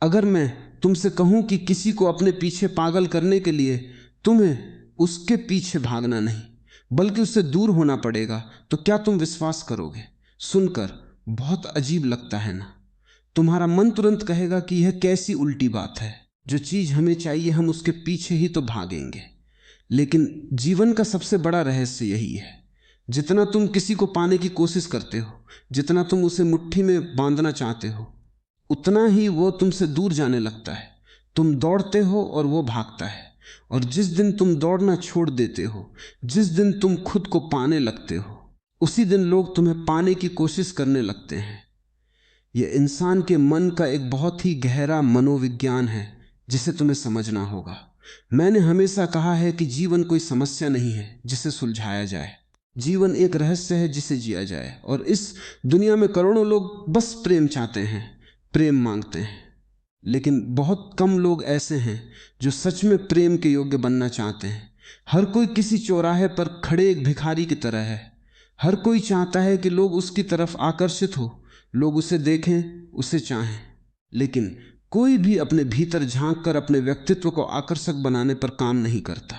अगर मैं तुमसे कहूं कि किसी को अपने पीछे पागल करने के लिए तुम्हें उसके पीछे भागना नहीं बल्कि उससे दूर होना पड़ेगा, तो क्या तुम विश्वास करोगे? सुनकर बहुत अजीब लगता है ना? तुम्हारा मन तुरंत कहेगा कि यह कैसी उल्टी बात है, जो चीज हमें चाहिए हम उसके पीछे ही तो भागेंगे। लेकिन जीवन का सबसे बड़ा रहस्य यही है, जितना तुम किसी को पाने की कोशिश करते हो, जितना तुम उसे मुट्ठी में बांधना चाहते हो, उतना ही वो तुमसे दूर जाने लगता है। तुम दौड़ते हो और वो भागता है, और जिस दिन तुम दौड़ना छोड़ देते हो, जिस दिन तुम खुद को पाने लगते हो, उसी दिन लोग तुम्हें पाने की कोशिश करने लगते हैं। यह इंसान के मन का एक बहुत ही गहरा मनोविज्ञान है जिसे तुम्हें समझना होगा। मैंने हमेशा कहा है कि जीवन कोई समस्या नहीं है जिसे सुलझाया जाए, जीवन एक रहस्य है जिसे जिया जाए। और इस दुनिया में करोड़ों लोग बस प्रेम चाहते हैं, प्रेम मांगते हैं, लेकिन बहुत कम लोग ऐसे हैं जो सच में प्रेम के योग्य बनना चाहते हैं। हर कोई किसी चौराहे पर खड़े एक भिखारी की तरह है। हर कोई चाहता है कि लोग उसकी तरफ आकर्षित हो, लोग उसे देखें, उसे चाहें, लेकिन कोई भी अपने भीतर झांक कर अपने व्यक्तित्व को आकर्षक बनाने पर काम नहीं करता।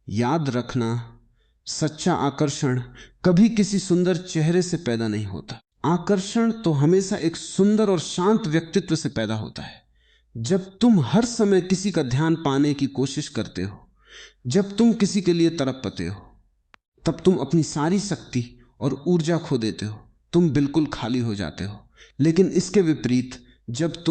याद रखना, सच्चा आकर्षण कभी किसी सुंदर चेहरे से पैदा नहीं होता। आकर्षण तो हमेशा एक सुंदर और शांत व्यक्तित्व से पैदा होता है। जब तुम हर समय किसी का ध्यान पाने की कोशिश करते हो, जब तुम किसी के लिए तड़पते हो, तब तुम अपनी सारी शक्ति और ऊर्जा खो देते हो, तुम बिल्कुल खाली हो जाते हो। लेकिन इसके विपरीत, जब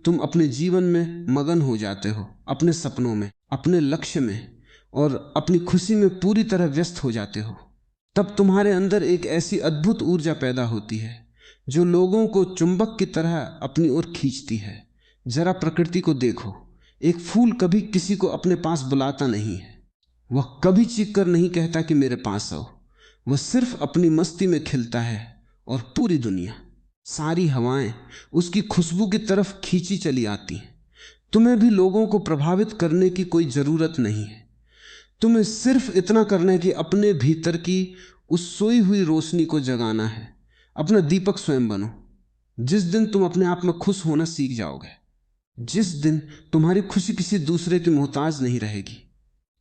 तुम अपने जीवन में मगन हो जाते हो, अपने सपनों में, अपने लक्ष्य में और अपनी खुशी में पूरी तरह व्यस्त हो जाते हो, तब तुम्हारे अंदर एक ऐसी अद्भुत ऊर्जा पैदा होती है जो लोगों को चुंबक की तरह अपनी ओर खींचती है। जरा प्रकृति को देखो, एक फूल कभी किसी को अपने पास बुलाता नहीं है, वह कभी चीख कर नहीं कहता कि मेरे पास आओ। वह सिर्फ अपनी मस्ती में खिलता है और पूरी दुनिया, सारी हवाएं उसकी खुशबू की तरफ खींची चली आती हैं। तुम्हें भी लोगों को प्रभावित करने की कोई जरूरत नहीं है। तुम्हें सिर्फ इतना करना है कि अपने भीतर की उस सोई हुई रोशनी को जगाना है। अपना दीपक स्वयं बनो। जिस दिन तुम अपने आप में खुश होना सीख जाओगे, जिस दिन तुम्हारी खुशी किसी दूसरे की मोहताज नहीं रहेगी,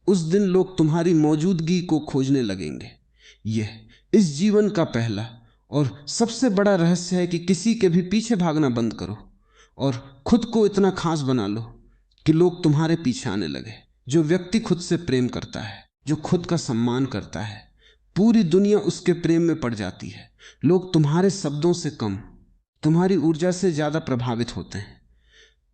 उस दिन लोग तुम्हारी मौजूदगी को खोजने लगेंगे। यह इस जीवन का पहला और सबसे बड़ा रहस्य है कि किसी के भी पीछे भागना बंद करो और खुद को इतना खास बना लो कि लोग तुम्हारे पीछे आने लगे। जो व्यक्ति खुद से प्रेम करता है, जो खुद का सम्मान करता है, पूरी दुनिया उसके प्रेम में पड़ जाती है। लोग तुम्हारे शब्दों से कम, तुम्हारी ऊर्जा से ज्यादा प्रभावित होते हैं।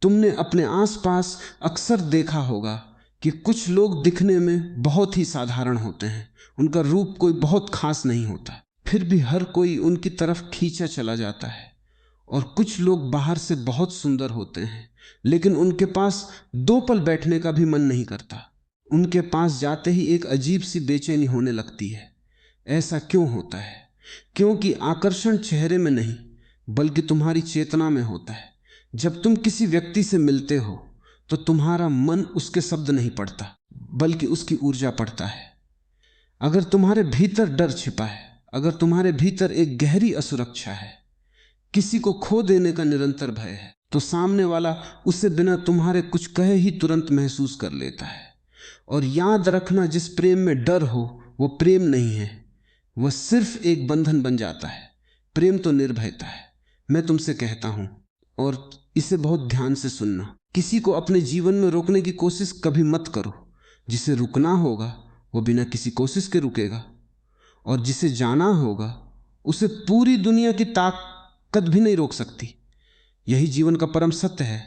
तुमने अपने आसपास अक्सर देखा होगा कि कुछ लोग दिखने में बहुत ही साधारण होते हैं, उनका रूप कोई बहुत खास नहीं होता, फिर भी हर कोई उनकी तरफ खींचा चला जाता है। और कुछ लोग बाहर से बहुत सुंदर होते हैं, लेकिन उनके पास 2 पल बैठने का भी मन नहीं करता। उनके पास जाते ही एक अजीब सी बेचैनी होने लगती है। ऐसा क्यों होता है? क्योंकि आकर्षण चेहरे में नहीं बल्कि तुम्हारी चेतना में होता है। जब तुम किसी व्यक्ति से मिलते हो तो तुम्हारा मन उसके शब्द नहीं पढ़ता बल्कि उसकी ऊर्जा पढ़ता है। अगर तुम्हारे भीतर डर छिपा है, अगर तुम्हारे भीतर एक गहरी असुरक्षा है, किसी को खो देने का निरंतर भय है, तो सामने वाला उसे बिना तुम्हारे कुछ कहे ही तुरंत महसूस कर लेता है। और याद रखना, जिस प्रेम में डर हो वो प्रेम नहीं है, वह सिर्फ एक बंधन बन जाता है। प्रेम तो निर्भयता है। मैं तुमसे कहता हूं, और इसे बहुत ध्यान से सुनना, किसी को अपने जीवन में रोकने की कोशिश कभी मत करो। जिसे रुकना होगा वो बिना किसी कोशिश के रुकेगा, और जिसे जाना होगा उसे पूरी दुनिया की ताकत भी नहीं रोक सकती। यही जीवन का परम सत्य है।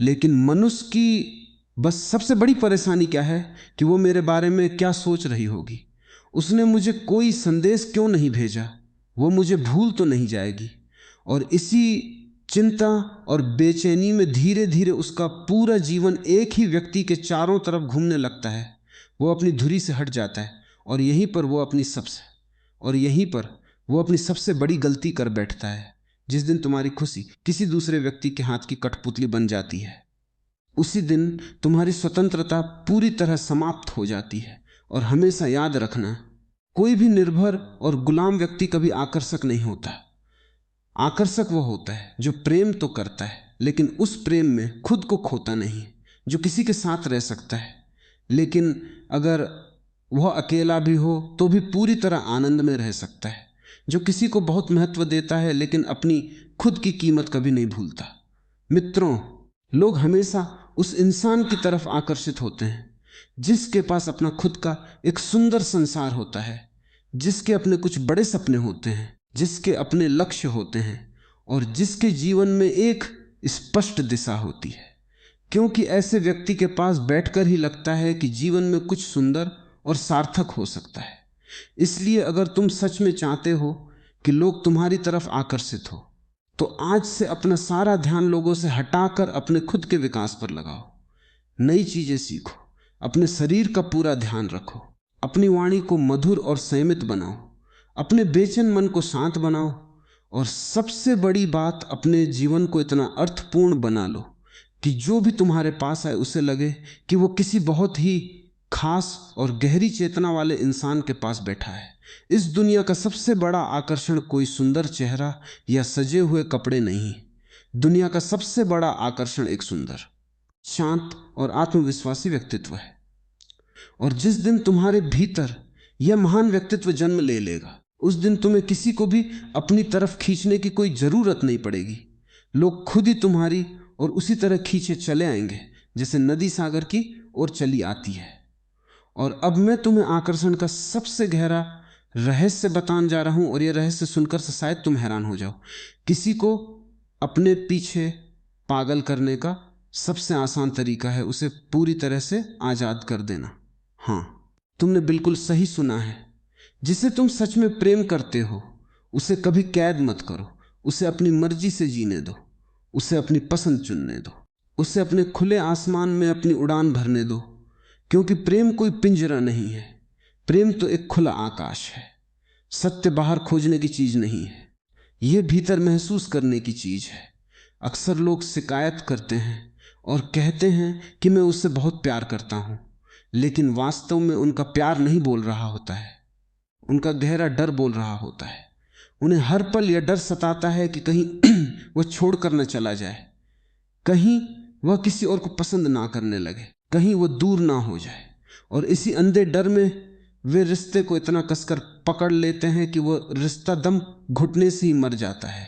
लेकिन मनुष्य की बस सबसे बड़ी परेशानी क्या है कि वो मेरे बारे में क्या सोच रही होगी, उसने मुझे कोई संदेश क्यों नहीं भेजा, वो मुझे भूल तो नहीं जाएगी। और इसी चिंता और बेचैनी में धीरे धीरे उसका पूरा जीवन एक ही व्यक्ति के चारों तरफ घूमने लगता है। वो अपनी धुरी से हट जाता है, और यहीं पर वो अपनी सबसे बड़ी गलती कर बैठता है। जिस दिन तुम्हारी खुशी किसी दूसरे व्यक्ति के हाथ की कठपुतली बन जाती है, उसी दिन तुम्हारी स्वतंत्रता पूरी तरह समाप्त हो जाती है। और हमेशा याद रखना, कोई भी निर्भर और गुलाम व्यक्ति कभी आकर्षक नहीं होता। आकर्षक वो होता है जो प्रेम तो करता है लेकिन उस प्रेम में खुद को खोता नहीं, जो किसी के साथ रह सकता है, लेकिन अगर वह अकेला भी हो तो भी पूरी तरह आनंद में रह सकता है, जो किसी को बहुत महत्व देता है लेकिन अपनी खुद की कीमत कभी नहीं भूलता। मित्रों, लोग हमेशा उस इंसान की तरफ आकर्षित होते हैं जिसके पास अपना खुद का एक सुंदर संसार होता है, जिसके अपने कुछ बड़े सपने होते हैं, जिसके अपने लक्ष्य होते हैं और जिसके जीवन में एक स्पष्ट दिशा होती है, क्योंकि ऐसे व्यक्ति के पास बैठकर ही लगता है कि जीवन में कुछ सुंदर और सार्थक हो सकता है। इसलिए अगर तुम सच में चाहते हो कि लोग तुम्हारी तरफ आकर्षित हो तो आज से अपना सारा ध्यान लोगों से हटाकर अपने खुद के विकास पर लगाओ। नई चीजें सीखो, अपने शरीर का पूरा ध्यान रखो, अपनी वाणी को मधुर और संयमित बनाओ, अपने बेचैन मन को शांत बनाओ और सबसे बड़ी बात, अपने जीवन को इतना अर्थपूर्ण बना लो कि जो भी तुम्हारे पास आए उसे लगे कि वो किसी बहुत ही खास और गहरी चेतना वाले इंसान के पास बैठा है। इस दुनिया का सबसे बड़ा आकर्षण कोई सुंदर चेहरा या सजे हुए कपड़े नहीं। दुनिया का सबसे बड़ा आकर्षण एक सुंदर, शांत और आत्मविश्वासी व्यक्तित्व है। और जिस दिन तुम्हारे भीतर यह महान व्यक्तित्व जन्म ले लेगा, उस दिन तुम्हें किसी को भी अपनी तरफ खींचने की कोई जरूरत नहीं पड़ेगी। लोग खुद ही तुम्हारी और उसी तरह खींचे चले आएंगे जैसे नदी सागर की ओर चली आती है। और अब मैं तुम्हें आकर्षण का सबसे गहरा रहस्य बताने जा रहा हूं, और यह रहस्य सुनकर से शायद तुम हैरान हो जाओ। किसी को अपने पीछे पागल करने का सबसे आसान तरीका है उसे पूरी तरह से आजाद कर देना। हाँ, तुमने बिल्कुल सही सुना है। जिसे तुम सच में प्रेम करते हो उसे कभी कैद मत करो, उसे अपनी मर्जी से जीने दो, उसे अपनी पसंद चुनने दो, उसे अपने खुले आसमान में अपनी उड़ान भरने दो। क्योंकि प्रेम कोई पिंजरा नहीं है, प्रेम तो एक खुला आकाश है। सत्य बाहर खोजने की चीज नहीं है, यह भीतर महसूस करने की चीज है। अक्सर लोग शिकायत करते हैं और कहते हैं कि मैं उससे बहुत प्यार करता हूं, लेकिन वास्तव में उनका प्यार नहीं बोल रहा होता है, उनका गहरा डर बोल रहा होता है। उन्हें हर पल यह डर सताता है कि कहीं वह छोड़कर न चला जाए, कहीं वह किसी और को पसंद ना करने लगे, कहीं वह दूर ना हो जाए। और इसी अंधे डर में वे रिश्ते को इतना कसकर पकड़ लेते हैं कि वह रिश्ता दम घुटने से ही मर जाता है।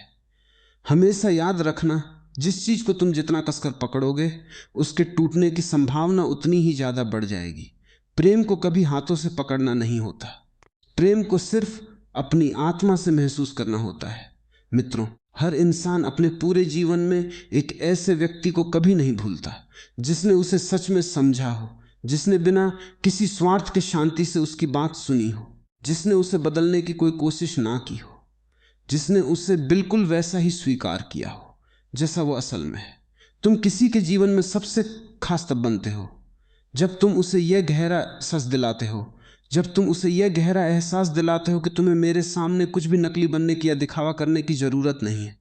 हमेशा याद रखना, जिस चीज को तुम जितना कसकर पकड़ोगे उसके टूटने की संभावना उतनी ही ज्यादा बढ़ जाएगी। प्रेम को कभी हाथों से पकड़ना नहीं होता, प्रेम को सिर्फ अपनी आत्मा से महसूस करना होता है। मित्रों, हर इंसान अपने पूरे जीवन में एक ऐसे व्यक्ति को कभी नहीं भूलता जिसने उसे सच में समझा हो, जिसने बिना किसी स्वार्थ के शांति से उसकी बात सुनी हो, जिसने उसे बदलने की कोई कोशिश ना की हो, जिसने उसे बिल्कुल वैसा ही स्वीकार किया हो जैसा वो असल में है। तुम किसी के जीवन में सबसे खास तब बनते हो जब तुम उसे यह गहरा सच दिलाते हो, जब तुम उसे यह गहरा एहसास दिलाते हो कि तुम्हें मेरे सामने कुछ भी नकली बनने की या दिखावा करने की जरूरत नहीं है।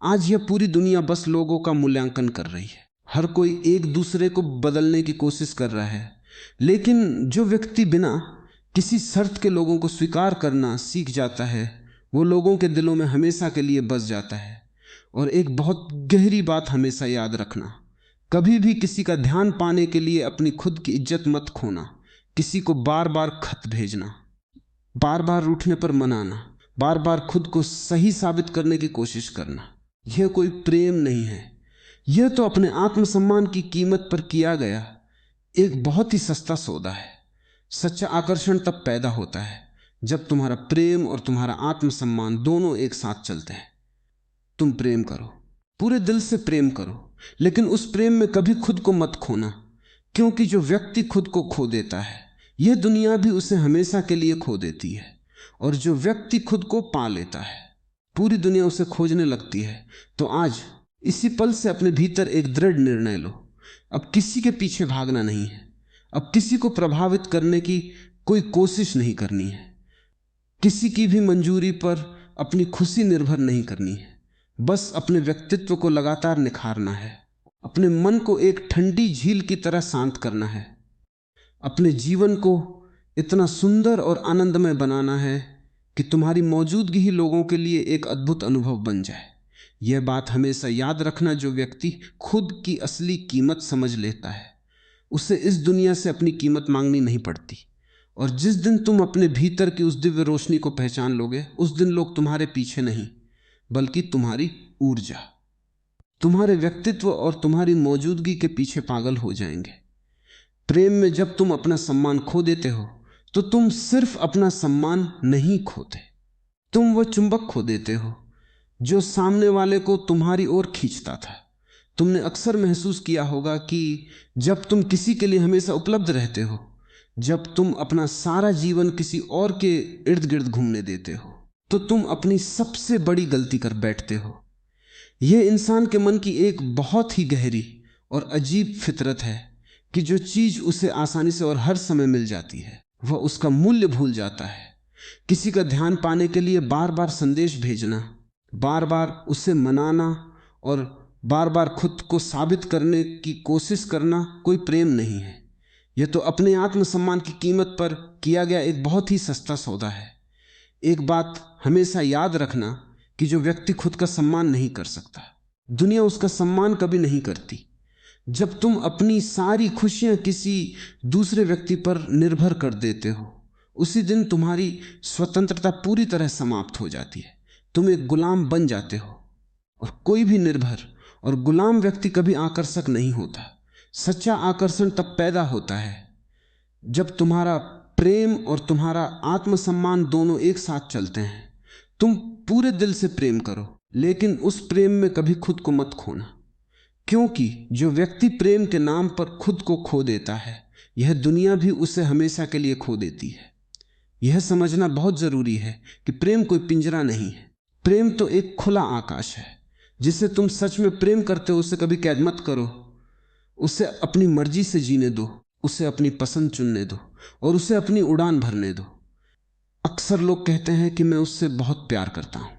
आज यह पूरी दुनिया बस लोगों का मूल्यांकन कर रही है, हर कोई एक दूसरे को बदलने की कोशिश कर रहा है, लेकिन जो व्यक्ति बिना किसी शर्त के लोगों को स्वीकार करना सीख जाता है वो लोगों के दिलों में हमेशा के लिए बस जाता है। और एक बहुत गहरी बात हमेशा याद रखना, कभी भी किसी का ध्यान पाने के लिए अपनी खुद की इज्जत मत खोना, किसी को बार बार खत भेजना, बार बार रूठने पर मनाना, बार बार खुद को सही साबित करने की कोशिश करना, यह कोई प्रेम नहीं है। यह तो अपने आत्मसम्मान की कीमत पर किया गया एक बहुत ही सस्ता सौदा है। सच्चा आकर्षण तब पैदा होता है जब तुम्हारा प्रेम और तुम्हारा आत्मसम्मान दोनों एक साथ चलते हैं। तुम प्रेम करो, पूरे दिल से प्रेम करो, लेकिन उस प्रेम में कभी खुद को मत खोना, क्योंकि जो व्यक्ति खुद को खो देता है यह दुनिया भी उसे हमेशा के लिए खो देती है। और जो व्यक्ति खुद को पा लेता है पूरी दुनिया उसे खोजने लगती है। तो आज इसी पल से अपने भीतर एक दृढ़ निर्णय लो, अब किसी के पीछे भागना नहीं है, अब किसी को प्रभावित करने की कोई कोशिश नहीं करनी है, किसी की भी मंजूरी पर अपनी खुशी निर्भर नहीं करनी है, बस अपने व्यक्तित्व को लगातार निखारना है, अपने मन को एक ठंडी झील की तरह शांत करना है, अपने जीवन को इतना सुंदर और आनंदमय बनाना है कि तुम्हारी मौजूदगी ही लोगों के लिए एक अद्भुत अनुभव बन जाए। यह बात हमेशा याद रखना, जो व्यक्ति खुद की असली कीमत समझ लेता है उसे इस दुनिया से अपनी कीमत मांगनी नहीं पड़ती। और जिस दिन तुम अपने भीतर की उस दिव्य रोशनी को पहचान लोगे, उस दिन लोग तुम्हारे पीछे नहीं बल्कि तुम्हारी ऊर्जा, तुम्हारे व्यक्तित्व और तुम्हारी मौजूदगी के पीछे पागल हो जाएंगे। प्रेम में जब तुम अपना सम्मान खो देते हो तो तुम सिर्फ अपना सम्मान नहीं खोते, तुम वो चुंबक खो देते हो जो सामने वाले को तुम्हारी ओर खींचता था। तुमने अक्सर महसूस किया होगा कि जब तुम किसी के लिए हमेशा उपलब्ध रहते हो, जब तुम अपना सारा जीवन किसी और के इर्द गिर्द घूमने देते हो, तो तुम अपनी सबसे बड़ी गलती कर बैठते हो। यह इंसान के मन की एक बहुत ही गहरी और अजीब फितरत है कि जो चीज उसे आसानी से और हर समय मिल जाती है वह उसका मूल्य भूल जाता है। किसी का ध्यान पाने के लिए बार बार संदेश भेजना, बार बार उसे मनाना और बार बार खुद को साबित करने की कोशिश करना कोई प्रेम नहीं है। यह तो अपने आत्मसम्मान की कीमत पर किया गया एक बहुत ही सस्ता सौदा है। एक बात हमेशा याद रखना कि जो व्यक्ति खुद का सम्मान नहीं कर सकता, दुनिया उसका सम्मान कभी नहीं करती। जब तुम अपनी सारी खुशियां किसी दूसरे व्यक्ति पर निर्भर कर देते हो, उसी दिन तुम्हारी स्वतंत्रता पूरी तरह समाप्त हो जाती है। तुम एक गुलाम बन जाते हो। और कोई भी निर्भर और गुलाम व्यक्ति कभी आकर्षक नहीं होता। सच्चा आकर्षण तब पैदा होता है जब तुम्हारा प्रेम और तुम्हारा आत्मसम्मान दोनों एक साथ चलते हैं। तुम पूरे दिल से प्रेम करो, लेकिन उस प्रेम में कभी खुद को मत खोना, क्योंकि जो व्यक्ति प्रेम के नाम पर खुद को खो देता है, यह दुनिया भी उसे हमेशा के लिए खो देती है। यह समझना बहुत जरूरी है कि प्रेम कोई पिंजरा नहीं है। प्रेम तो एक खुला आकाश है। जिसे तुम सच में प्रेम करते हो उसे कभी कैद मत करो। उसे अपनी मर्जी से जीने दो, उसे अपनी पसंद चुनने दो और उसे अपनी उड़ान भरने दो। अक्सर लोग कहते हैं कि मैं उससे बहुत प्यार करता हूं,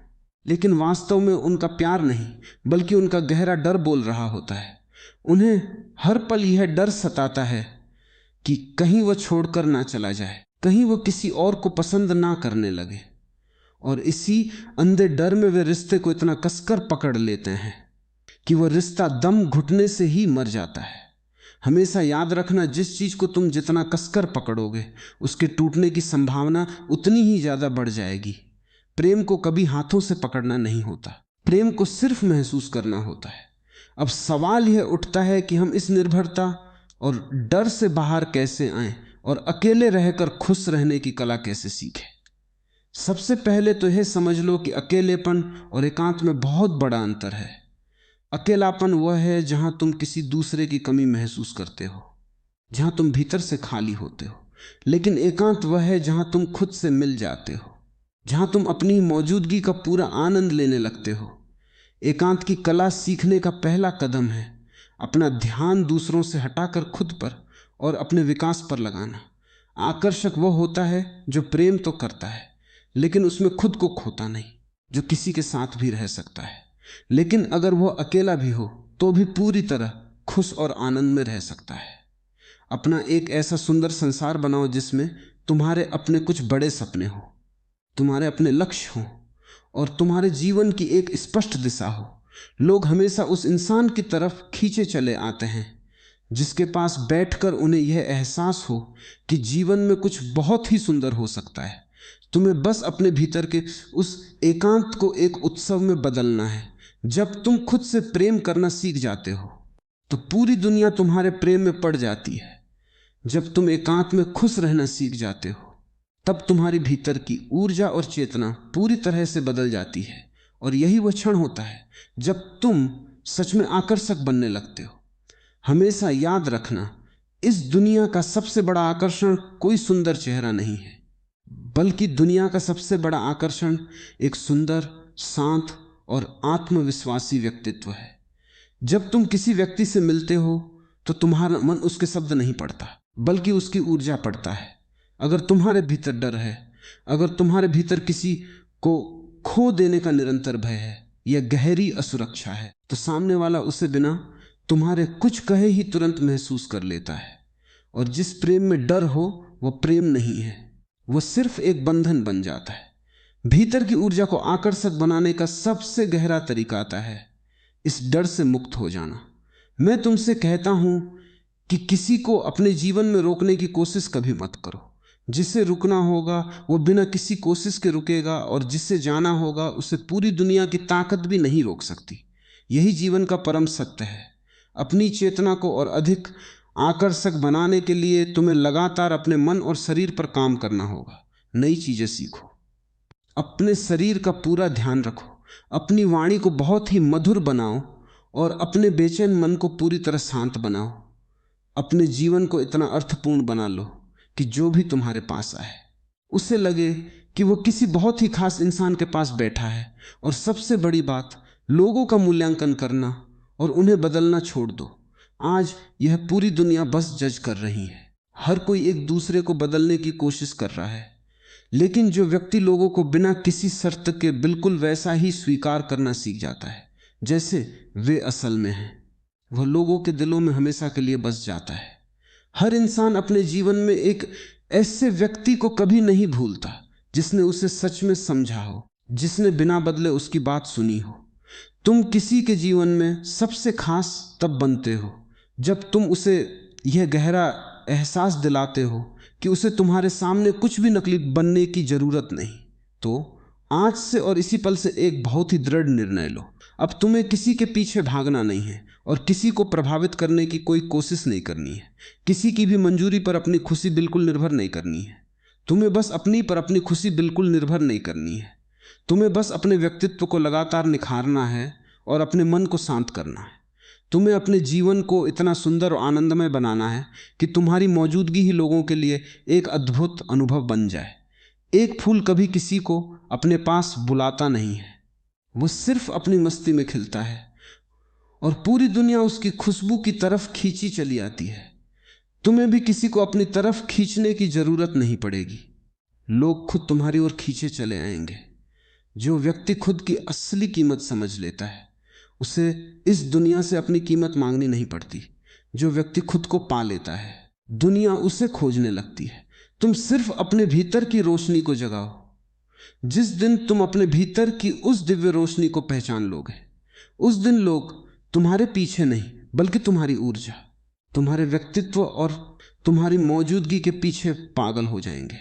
लेकिन वास्तव में उनका प्यार नहीं बल्कि उनका गहरा डर बोल रहा होता है। उन्हें हर पल यह डर सताता है कि कहीं वह छोड़कर ना चला जाए, कहीं वो किसी और को पसंद ना करने लगे। और इसी अंधे डर में वे रिश्ते को इतना कसकर पकड़ लेते हैं कि वह रिश्ता दम घुटने से ही मर जाता है। हमेशा याद रखना, जिस चीज को तुम जितना कसकर पकड़ोगे उसके टूटने की संभावना उतनी ही ज्यादा बढ़ जाएगी। प्रेम को कभी हाथों से पकड़ना नहीं होता, प्रेम को सिर्फ महसूस करना होता है। अब सवाल यह उठता है कि हम इस निर्भरता और डर से बाहर कैसे आएं और अकेले रहकर खुश रहने की कला कैसे सीखें। सबसे पहले तो यह समझ लो कि अकेलेपन और एकांत में बहुत बड़ा अंतर है। अकेलापन वह है जहां तुम किसी दूसरे की कमी महसूस करते हो, जहां तुम भीतर से खाली होते हो। लेकिन एकांत वह है जहां तुम खुद से मिल जाते हो, जहां तुम अपनी मौजूदगी का पूरा आनंद लेने लगते हो। एकांत की कला सीखने का पहला कदम है अपना ध्यान दूसरों से हटाकर खुद पर और अपने विकास पर लगाना। आकर्षक वह होता है जो प्रेम तो करता है लेकिन उसमें खुद को खोता नहीं, जो किसी के साथ भी रह सकता है, लेकिन अगर वह अकेला भी हो तो भी पूरी तरह खुश और आनंद में रह सकता है। अपना एक ऐसा सुंदर संसार बनाओ जिसमें तुम्हारे अपने कुछ बड़े सपने हो, तुम्हारे अपने लक्ष्य हो और तुम्हारे जीवन की एक स्पष्ट दिशा हो। लोग हमेशा उस इंसान की तरफ खींचे चले आते हैं जिसके पास बैठकर उन्हें यह एहसास हो कि जीवन में कुछ बहुत ही सुंदर हो सकता है। तुम्हें बस अपने भीतर के उस एकांत को एक उत्सव में बदलना है। जब तुम खुद से प्रेम करना सीख जाते हो तो पूरी दुनिया तुम्हारे प्रेम में पड़ जाती है। जब तुम एकांत में खुश रहना सीख जाते हो तब तुम्हारी भीतर की ऊर्जा और चेतना पूरी तरह से बदल जाती है। और यही वह क्षण होता है जब तुम सच में आकर्षक बनने लगते हो। हमेशा याद रखना, इस दुनिया का सबसे बड़ा आकर्षण कोई सुंदर चेहरा नहीं है, बल्कि दुनिया का सबसे बड़ा आकर्षण एक सुंदर, शांत और आत्मविश्वासी व्यक्तित्व है। जब तुम किसी व्यक्ति से मिलते हो तो तुम्हारा मन उसके शब्द नहीं पढ़ता बल्कि उसकी ऊर्जा पढ़ता है। अगर तुम्हारे भीतर डर है, अगर तुम्हारे भीतर किसी को खो देने का निरंतर भय है या गहरी असुरक्षा है, तो सामने वाला उसे बिना तुम्हारे कुछ कहे ही तुरंत महसूस कर लेता है। और जिस प्रेम में डर हो वह प्रेम नहीं है, वह सिर्फ एक बंधन बन जाता है। भीतर की ऊर्जा को आकर्षक बनाने का सबसे गहरा तरीका आता है इस डर से मुक्त हो जाना। मैं तुमसे कहता हूं कि किसी को अपने जीवन में रोकने की कोशिश कभी मत करो। जिसे रुकना होगा वो बिना किसी कोशिश के रुकेगा, और जिसे जाना होगा उसे पूरी दुनिया की ताकत भी नहीं रोक सकती। यही जीवन का परम सत्य है। अपनी चेतना को और अधिक आकर्षक बनाने के लिए तुम्हें लगातार अपने मन और शरीर पर काम करना होगा। नई चीजें सीखो, अपने शरीर का पूरा ध्यान रखो, अपनी वाणी को बहुत ही मधुर बनाओ और अपने बेचैन मन को पूरी तरह शांत बनाओ। अपने जीवन को इतना अर्थपूर्ण बना लो कि जो भी तुम्हारे पास आए उसे लगे कि वो किसी बहुत ही खास इंसान के पास बैठा है। और सबसे बड़ी बात, लोगों का मूल्यांकन करना और उन्हें बदलना छोड़ दो। आज यह पूरी दुनिया बस जज कर रही है। हर कोई एक दूसरे को बदलने की कोशिश कर रहा है, लेकिन जो व्यक्ति लोगों को बिना किसी शर्त के बिल्कुल वैसा ही स्वीकार करना सीख जाता है जैसे वे असल में हैं, वह लोगों के दिलों में हमेशा के लिए बस जाता है। हर इंसान अपने जीवन में एक ऐसे व्यक्ति को कभी नहीं भूलता जिसने उसे सच में समझा हो, जिसने बिना बदले उसकी बात सुनी हो। तुम किसी के जीवन में सबसे खास तब बनते हो जब तुम उसे यह गहरा एहसास दिलाते हो कि उसे तुम्हारे सामने कुछ भी नकली बनने की जरूरत नहीं। तो आज से और इसी पल से एक बहुत ही दृढ़ निर्णय लो। अब तुम्हें किसी के पीछे भागना नहीं है और किसी को प्रभावित करने की कोई कोशिश नहीं करनी है। किसी की भी मंजूरी पर अपनी खुशी बिल्कुल निर्भर नहीं करनी है। तुम्हें बस अपनी पर अपनी खुशी बिल्कुल निर्भर नहीं करनी है। तुम्हें बस अपने व्यक्तित्व को लगातार निखारना है और अपने मन को शांत करना है। तुम्हें अपने जीवन को इतना सुंदर और आनंदमय बनाना है कि तुम्हारी मौजूदगी ही लोगों के लिए एक अद्भुत अनुभव बन जाए। एक फूल कभी किसी को अपने पास बुलाता नहीं है, वो सिर्फ अपनी मस्ती में खिलता है और पूरी दुनिया उसकी खुशबू की तरफ खींची चली आती है। तुम्हें भी किसी को अपनी तरफ खींचने की जरूरत नहीं पड़ेगी, लोग खुद तुम्हारी ओर खींचे चले आएंगे। जो व्यक्ति खुद की असली कीमत समझ लेता है उसे इस दुनिया से अपनी कीमत मांगनी नहीं पड़ती। जो व्यक्ति खुद को पा लेता है दुनिया उसे खोजने लगती है। तुम सिर्फ अपने भीतर की रोशनी को जगाओ। जिस दिन तुम अपने भीतर की उस दिव्य रोशनी को पहचान लोगे, उस दिन लोग तुम्हारे पीछे नहीं बल्कि तुम्हारी ऊर्जा, तुम्हारे व्यक्तित्व और तुम्हारी मौजूदगी के पीछे पागल हो जाएंगे।